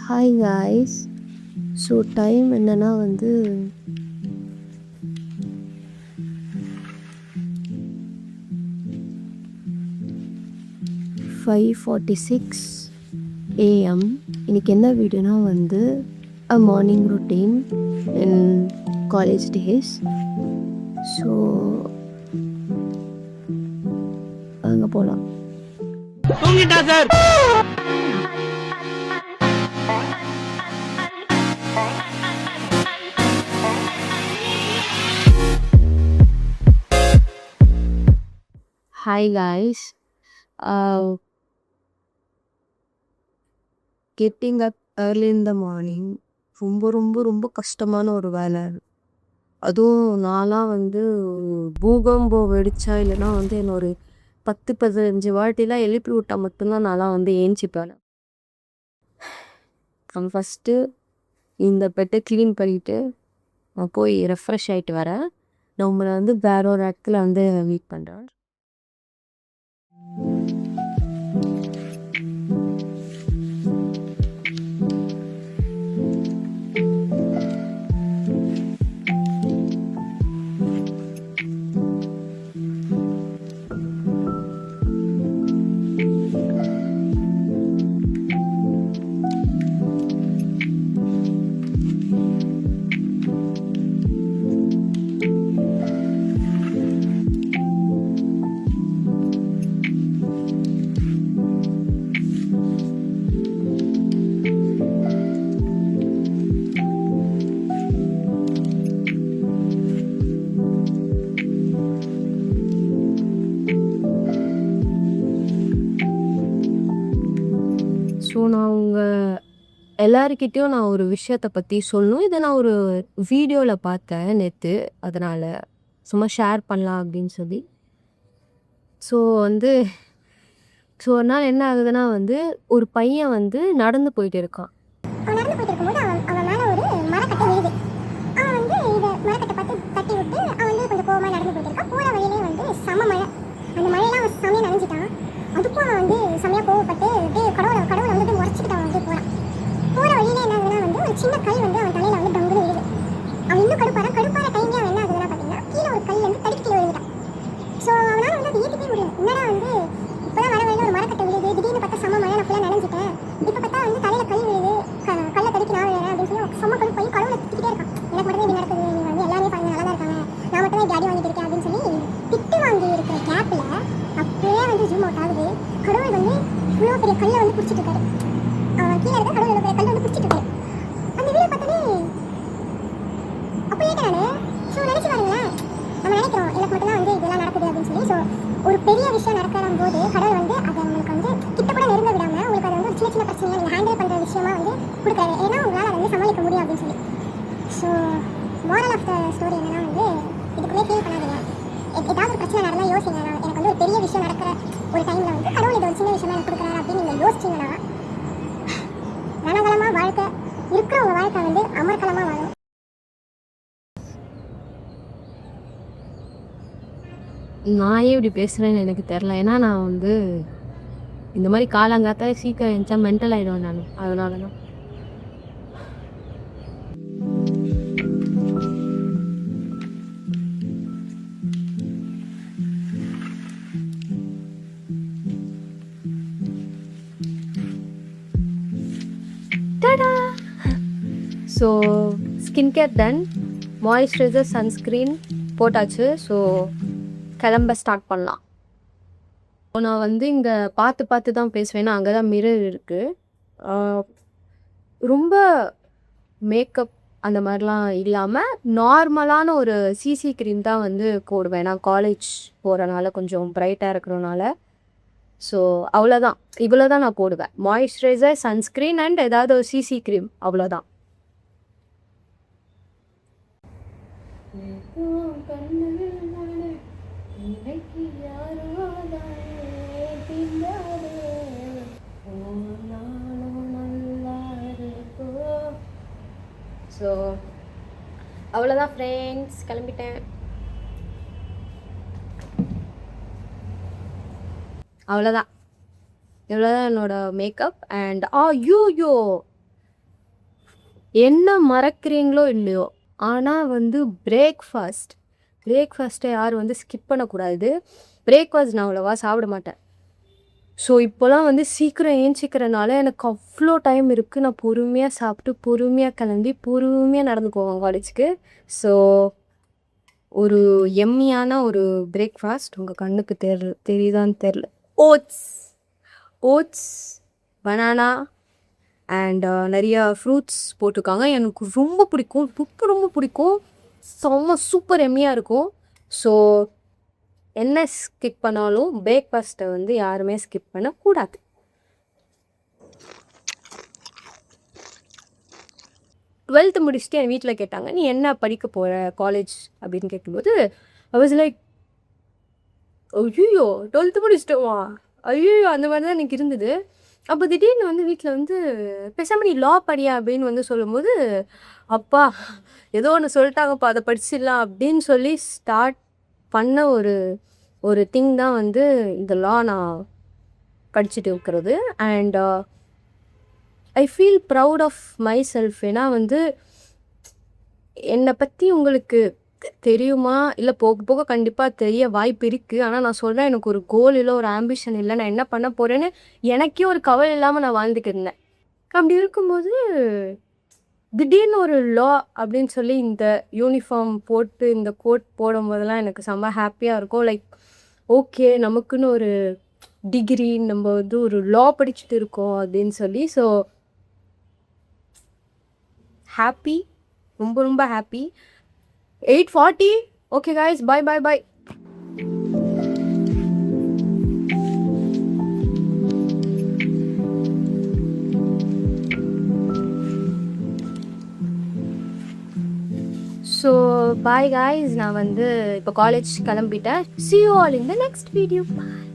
Hi guys. So time என்னன்னா வந்து 5:46 AM. இன்றைக்கி என்ன வீடியோனா வந்து a morning routine in college days. So அங்கே போகலாம். தூங்கிட்டா sir. Hi guys. Getting up early in the morning ரொம்ப ரொம்ப ரொம்ப கஷ்டமான ஒரு வேலை. அதுவும் நான்லாம் வந்து பூகம்பம் வெடிச்சா இல்லைன்னா வந்து என்ன ஒரு 10-15 வாட்டிலாம் எழுப்பி விட்டால் மட்டும்தான் நான்லாம் வந்து ஏஞ்சிப்பேன். நான் ஃபஸ்ட்டு இந்த பெட்டை க்ளீன் பண்ணிவிட்டு நான் போய் ரெஃப்ரெஷ் ஆகிட்டு வரேன். நான் உங்களை வந்து வேற ஒரு இடத்துல வந்து மீட் பண்ணுறேன். ஸோ நான் எல்லாருக்கிட்டேயும் நான் ஒரு விஷயத்தை பற்றி சொல்லணும். இதை நான் ஒரு வீடியோவில் பார்த்தேன் நேற்று, அதனால் சும்மா ஷேர் பண்ணலாம் அப்படின்னு சொல்லி. ஸோ வந்து ஒரு நாள் என்ன ஆகுதுன்னா வந்து ஒரு பையன் வந்து நடந்து போயிட்டு இருக்கான். அவன் நடந்து போயிட்டு இருக்கும்போது அவன் மேலே ஒரு மரக்கட்டை விழுது. அவன் வந்து இதை மரக்கட்டை பார்த்து தட்டி விட்டு அவன் வந்து கொஞ்சம் கோவமாக நடந்து போயிட்டு இருக்கான். போகிற வழியிலே வந்து செம மழை. அந்த மழையெல்லாம் அவன் செமையாக நனைஞ்சிட்டான். அதுக்கும் அவன் வந்து செமையாக கோவப்பட்டு அப்படியே கடவுளை வந்து போய் உரைச்சிக்கிட்டு அவன் வந்து போகிறான். போகிற வழியிலே என்ன ஆகுதுன்னா வந்து ஒரு சின்ன கல் வந்து அவன் தலையில் வந்து டங்குன்னு விழுது. அவன் இன்னும் கடுப்பார டைம்லேயே அவன் என்ன ஆகுதுன்னா பார்த்தீங்கன்னா கீழே ஒரு கல் வந்து தடுக்கி கீழே விழுந்துட்டான். ஸோ அவனால் வந்து அதை ஏற்றிக்கவே முடியல. என்னடா வந்து இப்போதான் வர வழியில் ஒரு மரக்கட்டை விழுது, திடீர்னு பார்த்தா செம்ம மழை, நான் ஃபுல்லாக நனைஞ்சிட்டேன். இப்போ பார்த்தா வந்து தலையில் கல் விழுது, கல்லை தடுக்கி நான் விழுறேன் அப்படின்னு சொல்லி செம்ம கல் போய் கடவுளை திட்டிகிட்டே இருக்கான். எனக்கு மட்டும் இப்படி நடக்குது, நீங்கள் வந்து எல்லாமே பாருங்க நல்லா தான் இருக்காங்க, நான் மட்டும் தான் இப்படி அடி வாங்கிட்டு இருக்கேன் அப்படின்னு சொல்லி திட்டு வாங்கி இருக்கிற கேப்பில் அப்படியே வந்து ஜூம் அவுட் ஆகுது. கடவுள் வந்து இவ்வளோ பெரிய கல்லை வந்து பிடிச்சிட்டு இருக்காரு. அவன் கீழே இருக்க கடவுள் பெரிய கல்லை வந்து பிடிச்சிட்டு இருக்காரு. அந்த வீடியோ பார்த்தோன்னே அப்போ ஏற்கனவே ஸோ நினச்சி பாருங்களேன், நம்ம நினைக்கிறோம் எனக்கு மட்டும்தான் வந்து இதெல்லாம் நடக்குது அப்படின்னு சொல்லி. ஸோ ஒரு பெரிய விஷயம் நடக்கிற போது கடவுள் வந்து அதை உங்களுக்கு வந்து கிட்ட கூட நெருங்க விடாமல் உங்களுக்கு அதை வந்து ஒரு சின்ன சின்ன பிரச்சனையை நீங்கள் ஹேண்டில் பண்ணுற விஷயமா வந்து கொடுக்குறாரு. ஏன்னா உங்களால் அதை வந்து சமாளிக்க முடியும் அப்படின்னு சொல்லி. So moral of the story என்னன்னா வந்து இதுக்குள்ளே ஃபீல் பண்ணாதீங்க. ஏதாவது ஒரு பிரச்சனை நடந்தால் யோசிங்க, நான் எனக்கு வந்து ஒரு பெரிய விஷயம் நடக்கிற ஒரு டைமில் வந்து கடவுள் இது ஒரு சின்ன விஷயமா எனக்கு கொடுக்குறாரு அப்படின்னு நீங்கள் யோசிச்சிங்கன்னா ரணகலமாக வாழ்க்கை இருக்கிற உங்கள் வாழ்க்கை வந்து அமர்கலமாக வாழும். நான் ஏன் இப்படி பேசுகிறேன்னு எனக்கு தெரில. ஏன்னா நான் வந்து இந்த மாதிரி காலங்காத்தால சீக்கிரம் எழுந்தா மென்டல் ஆகிடுவேன் நான். அதனால தான். So skin care done, moisturiser, sunscreen போட்டாச்சு. ஸோ கிளம்ப ஸ்டார்ட் பண்ணலாம். நான் வந்து இங்கே பார்த்து தான் பேசுவேன். அங்கே தான் மிரர் இருக்குது. ரொம்ப மேக்கப் அந்த மாதிரிலாம் இல்லாமல் நார்மலான ஒரு சிசி க்ரீம் தான் வந்து போடுவேன். நான் காலேஜ் போகிறனால கொஞ்சம் ப்ரைட்டாக இருக்கிறனால. ஸோ அவ்வளோதான், இவ்வளோ தான் நான் போடுவேன். மாய்ஸ்சரைசர், சன்ஸ்க்ரீன் அண்ட் ஏதாவது ஒரு சிசி க்ரீம், அவ்வளோதான். ஸோ அவ்வளோதான் ஃப்ரெண்ட்ஸ், கிளம்பிட்டேன். அவ்வளோதான், இவ்வளோதான் என்னோட மேக்கப். அண்ட் யூ என்ன மறக்கிறீங்களோ இல்லையோ, ஆனால் வந்து பிரேக்ஃபாஸ்ட்டை யாரும் வந்து ஸ்கிப் பண்ணக்கூடாது. பிரேக்ஃபாஸ்ட் நான் அவ்வளோவா சாப்பிட மாட்டேன். ஸோ இப்போலாம் வந்து சீக்கிரம் ஏஞ்சிக்கிறனால எனக்கு அவ்வளோ டைம் இருக்குது. நான் பொறுமையாக சாப்பிட்டு, பொறுமையாக கிளம்பி, பொறுமையாக நடந்து போவேன் காலேஜுக்கு. ஸோ ஒரு எம்மியான ஒரு பிரேக்ஃபாஸ்ட் உங்கள் கண்ணுக்கு தெரியுதான்னு தெரில. ஓட்ஸ், பனானா அண்ட் நிறையா ஃப்ரூட்ஸ் போட்டிருக்காங்க. எனக்கு ரொம்ப பிடிக்கும், ரொம்ப பிடிக்கும். செம்ம சூப்பர் எம்மியாக இருக்கும். ஸோ என்ன ஸ்கிப் பண்ணாலும் பிரேக்ஃபாஸ்ட்டை வந்து யாருமே ஸ்கிப் பண்ணக்கூடாது. டுவெல்த்து முடிச்சுட்டு என் வீட்டில் கேட்டாங்க, நீ என்ன படிக்க போகிற காலேஜ் அப்படின்னு கேட்கும்போது ஐ வாஸ் லைக், ஐயோ 12th முடிச்சிட்டோமா, ஐயோ அந்த மாதிரி தான் எனக்கு இருந்தது. அப்போ திடீர்னு வந்து வீட்டில் வந்து பேசாமல் நீ லா படியா அப்படின்னு வந்து சொல்லும்போது, அப்பா ஏதோ ஒன்று சொல்லிட்டாங்கப்பா, அதை படிச்சிடலாம் அப்படின்னு சொல்லி ஸ்டார்ட் பண்ண ஒரு திங் தான் வந்து இந்த லா நான் படிச்சுட்டு இருக்கிறது. And I feel proud of my self. ஏன்னா வந்து என்னை பற்றி உங்களுக்கு தெரியுமா, இல்லை போக போக கண்டிப்பாக தெரிய வாய்ப்பு இருக்குது. ஆனால் நான் சொல்கிறேன், எனக்கு ஒரு கோல் இல்லை, ஒரு ஆம்பிஷன் இல்லை, நான் என்ன பண்ண போகிறேன்னு எனக்கே ஒரு கவலை இல்லாமல் நான் வாழ்ந்துட்டு இருந்தேன். அப்படி இருக்கும்போது திடீர்னு ஒரு லா அப்படின்னு சொல்லி இந்த யூனிஃபார்ம் போட்டு இந்த கோட் போடும்போதெல்லாம் எனக்கு செம்ம ஹாப்பியாக இருக்கும். லைக் ஓகே, நமக்குன்னு ஒரு டிகிரி, நம்ம வந்து ஒரு லா படிச்சுட்டு இருக்கோம் அப்படின்னு சொல்லி. ஸோ ஹாப்பி, ரொம்ப happy. 8:40. Okay guys, bye. So bye guys, நான் வந்து இப்போ காலேஜ் கிளம்பிட்டேன். See you all in the next video. Bye.